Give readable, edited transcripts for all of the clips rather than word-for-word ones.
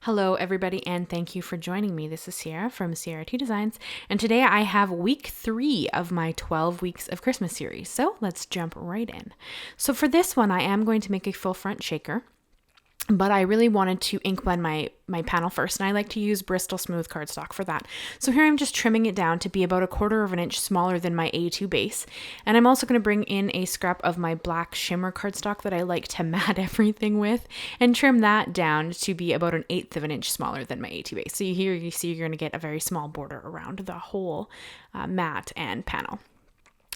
Hello everybody and thank you for joining me. This is Sierra from Sierra T Designs, and today I have week 3 of my 12 weeks of Christmas series. So let's jump right in. So for this one I am going to make a full front shaker, but I really wanted to ink blend my panel first, and I like to use Bristol Smooth cardstock for that. So here I'm just trimming it down to be about 1/4 of an inch smaller than my A2 base. And I'm also going to bring in a scrap of my black Shimmer cardstock that I like to mat everything with, and trim that down to be about 1/8 of an inch smaller than my A2 base. So here you see you're going to get a very small border around the whole mat and panel.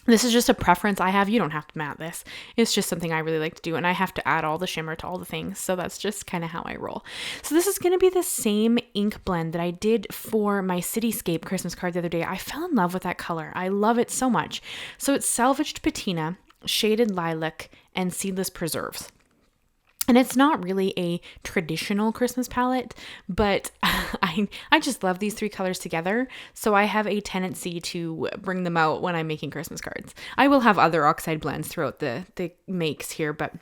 This is just a preference I have. You don't have to mat this. It's just something I really like to do, and I have to add all the shimmer to all the things, so that's just kind of how I roll. So this is going to be the same ink blend that I did for my Cityscape Christmas card the other day. I fell in love with that color. I love it so much. So it's Salvaged Patina, Shaded Lilac, and Seedless Preserves. And it's not really a traditional Christmas palette, but I just love these 3 colors together. So I have a tendency to bring them out when I'm making Christmas cards. I will have other Oxide blends throughout the makes here, but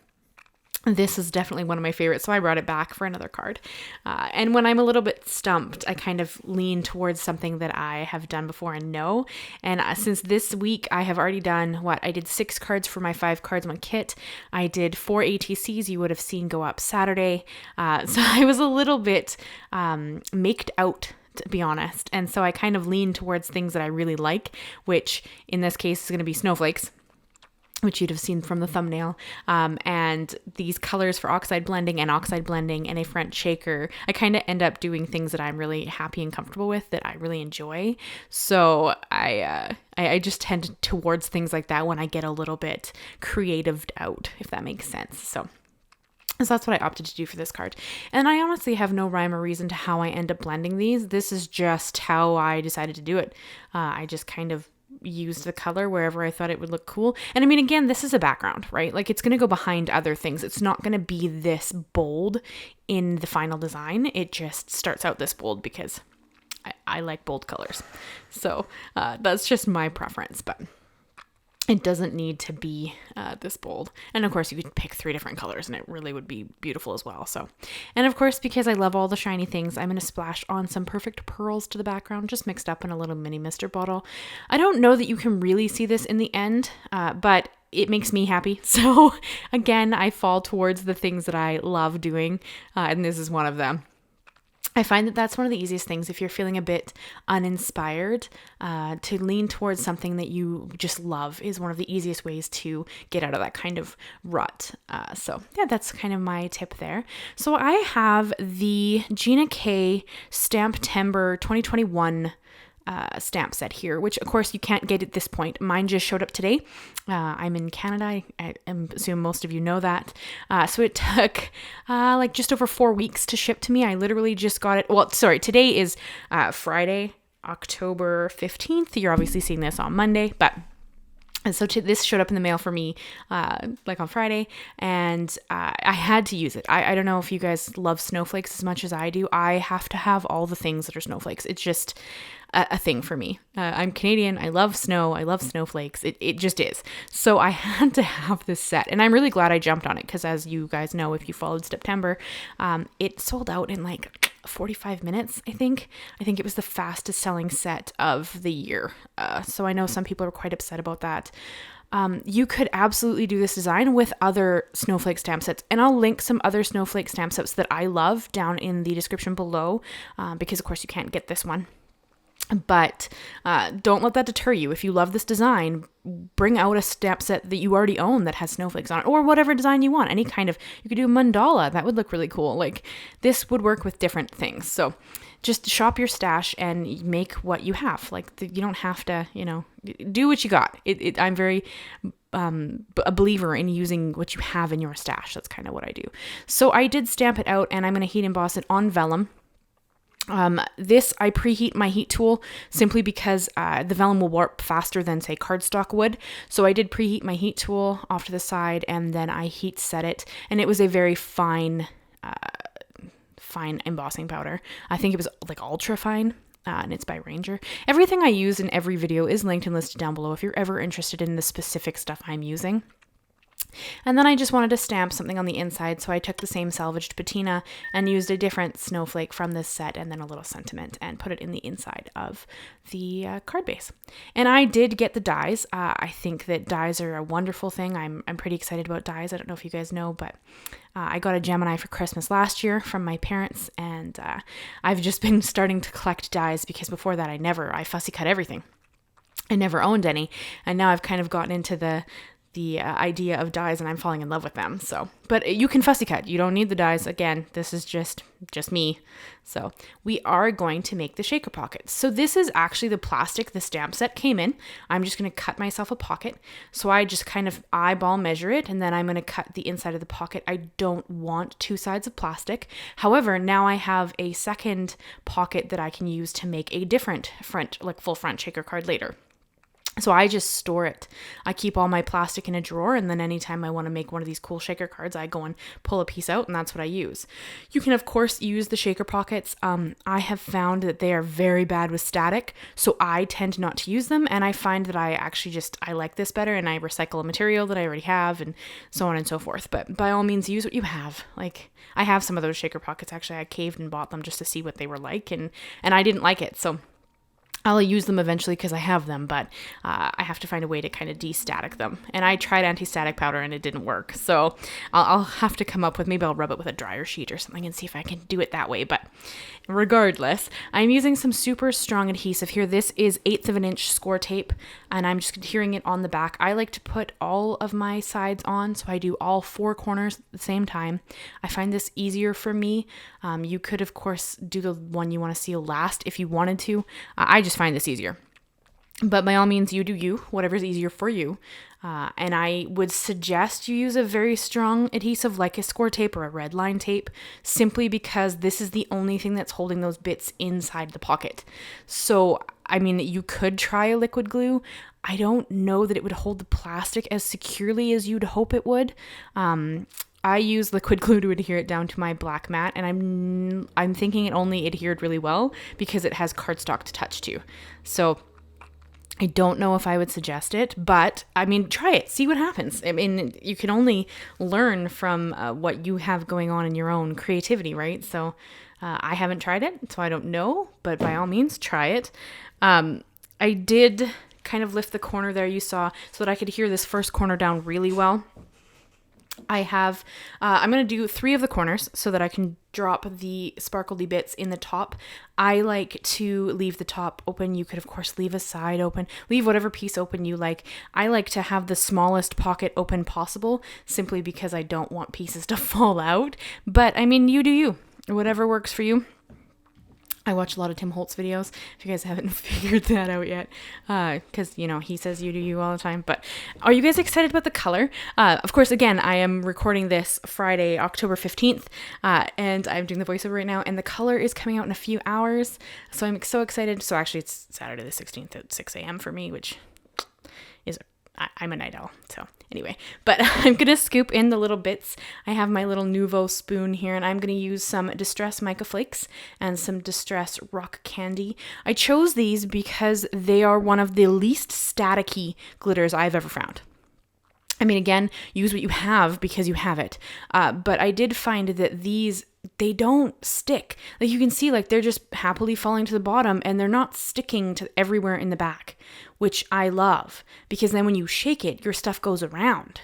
this is definitely one of my favorites, so I brought it back for another card. And when I'm a little bit stumped, I kind of lean towards something that I have done before and know. And since this week, I have already done I did 6 cards for my 5 cards one kit. I did 4 ATCs you would have seen go up Saturday. So I was a little bit maked out, to be honest. And so I kind of lean towards things that I really like, which in this case is going to be snowflakes, which you'd have seen from the thumbnail, and these colors for oxide blending and a front shaker. I kind of end up doing things that I'm really happy and comfortable with, that I really enjoy. So I just tend towards things like that when I get a little bit creatived out, if that makes sense. So that's what I opted to do for this card. And I honestly have no rhyme or reason to how I end up blending these. This is just how I decided to do it. I just kind of used the color wherever I thought it would look cool. And I mean, again, this is a background, right? Like, it's going to go behind other things. It's not going to be this bold in the final design. It just starts out this bold because I like bold colors. So that's just my preference, but it doesn't need to be this bold. And of course, you could pick 3 different colors and it really would be beautiful as well. So, and of course, because I love all the shiny things, I'm going to splash on some perfect pearls to the background, just mixed up in a little mini mister bottle. I don't know that you can really see this in the end, but it makes me happy. So again, I fall towards the things that I love doing, and this is one of them. I find that that's one of the easiest things if you're feeling a bit uninspired, to lean towards something that you just love is one of the easiest ways to get out of that kind of rut. So yeah, that's kind of my tip there. So I have the Gina K Stamptember 2021 stamp set here, which of course you can't get at this point. Mine just showed up today. I'm in Canada. I assume most of you know that. So it took like just over 4 weeks to ship to me. I literally just got it. Well, sorry, today is Friday, October 15th. You're obviously seeing this on Monday, but and so this showed up in the mail for me like on Friday, and I had to use it. I don't know if you guys love snowflakes as much as I do. I have to have all the things that are snowflakes. It's just a thing for me. I'm Canadian. I love snow. I love snowflakes. It just is. So I had to have this set, and I'm really glad I jumped on it because, as you guys know, if you followed Stamptember, it sold out in like 45 minutes, I think. I think it was the fastest selling set of the year. So I know some people are quite upset about that. You could absolutely do this design with other snowflake stamp sets, and I'll link some other snowflake stamp sets that I love down in the description below, because of course you can't get this one. But don't let that deter you. If you love this design, bring out a stamp set that you already own that has snowflakes on it, or whatever design you want. Any kind of, you could do a mandala. That would look really cool. Like, this would work with different things. So just shop your stash and make what you have. Like, you don't have to, do what you got. I'm very a believer in using what you have in your stash. That's kind of what I do. So I did stamp it out, and I'm going to heat emboss it on vellum. This, I preheat my heat tool simply because the vellum will warp faster than, say, cardstock would. So I did preheat my heat tool off to the side, and then I heat set it, and it was a very fine embossing powder. I think it was like ultra fine. And it's by Ranger. Everything I use in every video is linked and listed down below if you're ever interested in the specific stuff I'm using. And then I just wanted to stamp something on the inside, so I took the same Salvaged Patina and used a different snowflake from this set and then a little sentiment and put it in the inside of the card base. And I did get the dies. I think that dies are a wonderful thing. I'm pretty excited about dies. I don't know if you guys know, but I got a Gemini for Christmas last year from my parents, and I've just been starting to collect dies because before that I fussy cut everything. I never owned any, and now I've kind of gotten into the idea of dies, and I'm falling in love with them. So, but you can fussy cut. You don't need the dies. Again, this is just me. So we are going to make the shaker pockets. So this is actually the plastic the stamp set came in. I'm just going to cut myself a pocket. So I just kind of eyeball measure it, and then I'm going to cut the inside of the pocket. I don't want two sides of plastic. However, now I have a second pocket that I can use to make a different front, like full front shaker card later. So I just store it. I keep all my plastic in a drawer, and then anytime I want to make one of these cool shaker cards, I go and pull a piece out, and that's what I use. You can, of course, use the shaker pockets. I have found that they are very bad with static, so I tend not to use them, and I find that I like this better, and I recycle a material that I already have, and so on and so forth. But by all means, use what you have. Like, I have some of those shaker pockets. Actually, I caved and bought them just to see what they were like, and I didn't like it, so I'll use them eventually because I have them, but I have to find a way to kind of de-static them. And I tried anti-static powder and it didn't work. So I'll have to come up with, maybe I'll rub it with a dryer sheet or something and see if I can do it that way. But regardless, I'm using some super strong adhesive here. This is 1/8 of an inch score tape, and I'm just adhering it on the back. I like to put all of my sides on, so I do all 4 corners at the same time. I find this easier for me. You could, of course, do the one you want to seal last if you wanted to. I just find this easier. But by all means, you do you, whatever's easier for you. And I would suggest you use a very strong adhesive like a score tape or a red line tape, simply because this is the only thing that's holding those bits inside the pocket. So, I mean, you could try a liquid glue. I don't know that it would hold the plastic as securely as you'd hope it would. I use liquid glue to adhere it down to my black mat, and I'm thinking it only adhered really well because it has cardstock to touch to. So I don't know if I would suggest it, but I mean, try it, see what happens. I mean, you can only learn from what you have going on in your own creativity, right? So I haven't tried it, so I don't know, but by all means, try it. I did kind of lift the corner there you saw so that I could adhere this first corner down really well. I'm going to do 3 of the corners so that I can drop the sparkly bits in the top. I like to leave the top open. You could, of course, leave a side open. Leave whatever piece open you like. I like to have the smallest pocket open possible, simply because I don't want pieces to fall out. But, I mean, you do you. Whatever works for you. I watch a lot of Tim Holtz videos, if you guys haven't figured that out yet, because, you know, he says you do you all the time. But are you guys excited about the color? Of course, again, I am recording this Friday, October 15th, and I'm doing the voiceover right now, and the color is coming out in a few hours, so I'm so excited. So actually, it's Saturday the 16th at 6 a.m. for me, which is, I'm a night owl, so anyway, but I'm going to scoop in the little bits. I have my little Nuvo spoon here, and I'm going to use some Distress Mica Flakes and some Distress Rock Candy. I chose these because they are one of the least staticky glitters I've ever found. I mean, again, use what you have because you have it. But I did find that these, they don't stick. Like, you can see, like, they're just happily falling to the bottom, and they're not sticking to everywhere in the back, which I love, because then when you shake it, your stuff goes around.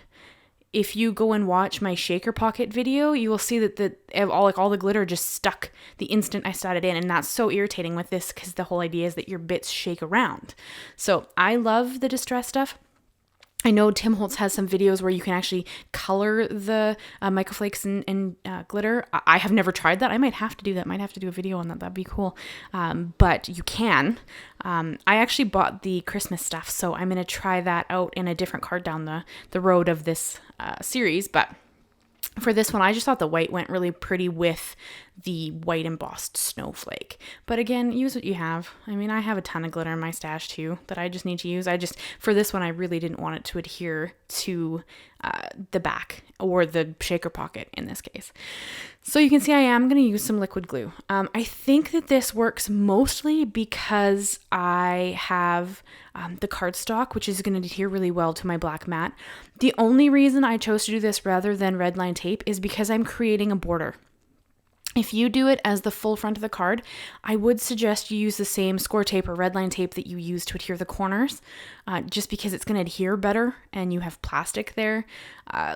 If you go and watch my shaker pocket video, you will see that all the glitter just stuck the instant I started in, and that's so irritating with this, because the whole idea is that your bits shake around. So I love the Distress stuff. I know Tim Holtz has some videos where you can actually color the Mica Flakes and glitter. I have never tried that. I might have to do that. Might have to do a video on that. That'd be cool. But you can. I actually bought the Christmas stuff, so I'm going to try that out in a different card down the road of this series. But for this one, I just thought the white went really pretty with the white embossed snowflake. But again, use what you have. I mean, I have a ton of glitter in my stash too that I just need to use. For this one, I really didn't want it to adhere to the back or the shaker pocket in this case. So you can see I am going to use some liquid glue. I think that this works mostly because I have the cardstock, which is going to adhere really well to my black mat. The only reason I chose to do this rather than red line tape is because I'm creating a border. If you do it as the full front of the card, I would suggest you use the same score tape or red line tape that you use to adhere the corners, just because it's going to adhere better and you have plastic there.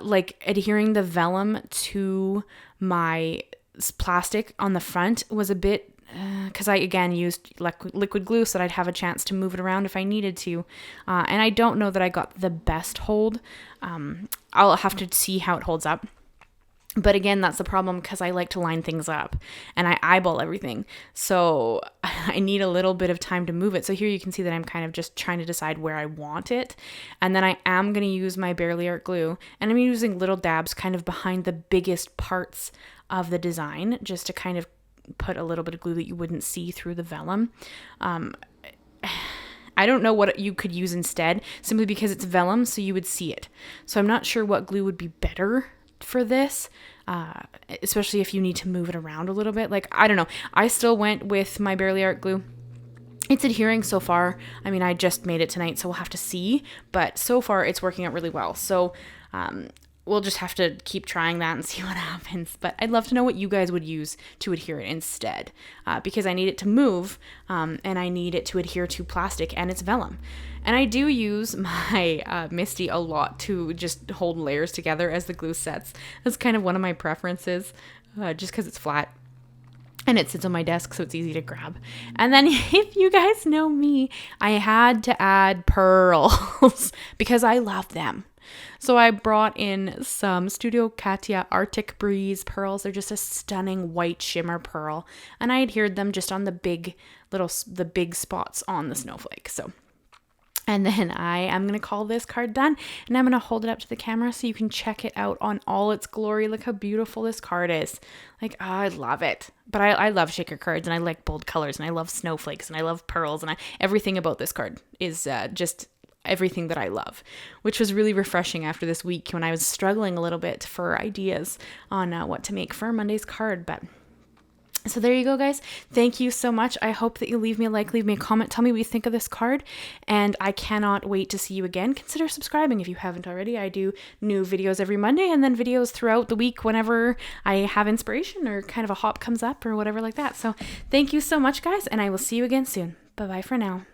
Like adhering the vellum to my plastic on the front was a bit, because I again used liquid glue so that I'd have a chance to move it around if I needed to. And I don't know that I got the best hold. I'll have to see how it holds up. But again, that's the problem because I like to line things up and I eyeball everything. So I need a little bit of time to move it. So here you can see that I'm kind of just trying to decide where I want it. And then I am going to use my Barely Art glue, and I'm using little dabs kind of behind the biggest parts of the design just to kind of put a little bit of glue that you wouldn't see through the vellum. I don't know what you could use instead, simply because it's vellum, so you would see it. So I'm not sure what glue would be better for this, especially if you need to move it around a little bit. Like, I don't know. I still went with my Barely Art glue. It's adhering so far. I mean, I just made it tonight, so we'll have to see. But so far, it's working out really well. So we'll just have to keep trying that and see what happens. But I'd love to know what you guys would use to adhere it instead, because I need it to move, and I need it to adhere to plastic and it's vellum. And I do use my Misti a lot to just hold layers together as the glue sets. That's kind of one of my preferences, just because it's flat and it sits on my desk, so it's easy to grab. And then if you guys know me, I had to add pearls because I love them. So I brought in some Studio Katia Arctic Breeze pearls. They're just a stunning white shimmer pearl, and I adhered them just on the big spots on the snowflake. And then I am going to call this card done, and I'm going to hold it up to the camera so you can check it out on all its glory. Look how beautiful this card is. Like, oh, I love it. But I love shaker cards, and I like bold colors, and I love snowflakes, and I love pearls, and everything about this card is just everything that I love, which was really refreshing after this week when I was struggling a little bit for ideas on what to make for Monday's card. But so there you go, guys. Thank you so much. I hope that you leave me a like, leave me a comment, tell me what you think of this card, and I cannot wait to see you again. Consider subscribing if you haven't already. I do new videos every Monday, and then videos throughout the week whenever I have inspiration or kind of a hop comes up or whatever like that. So thank you so much, guys, and I will see you again soon. Bye-bye for now.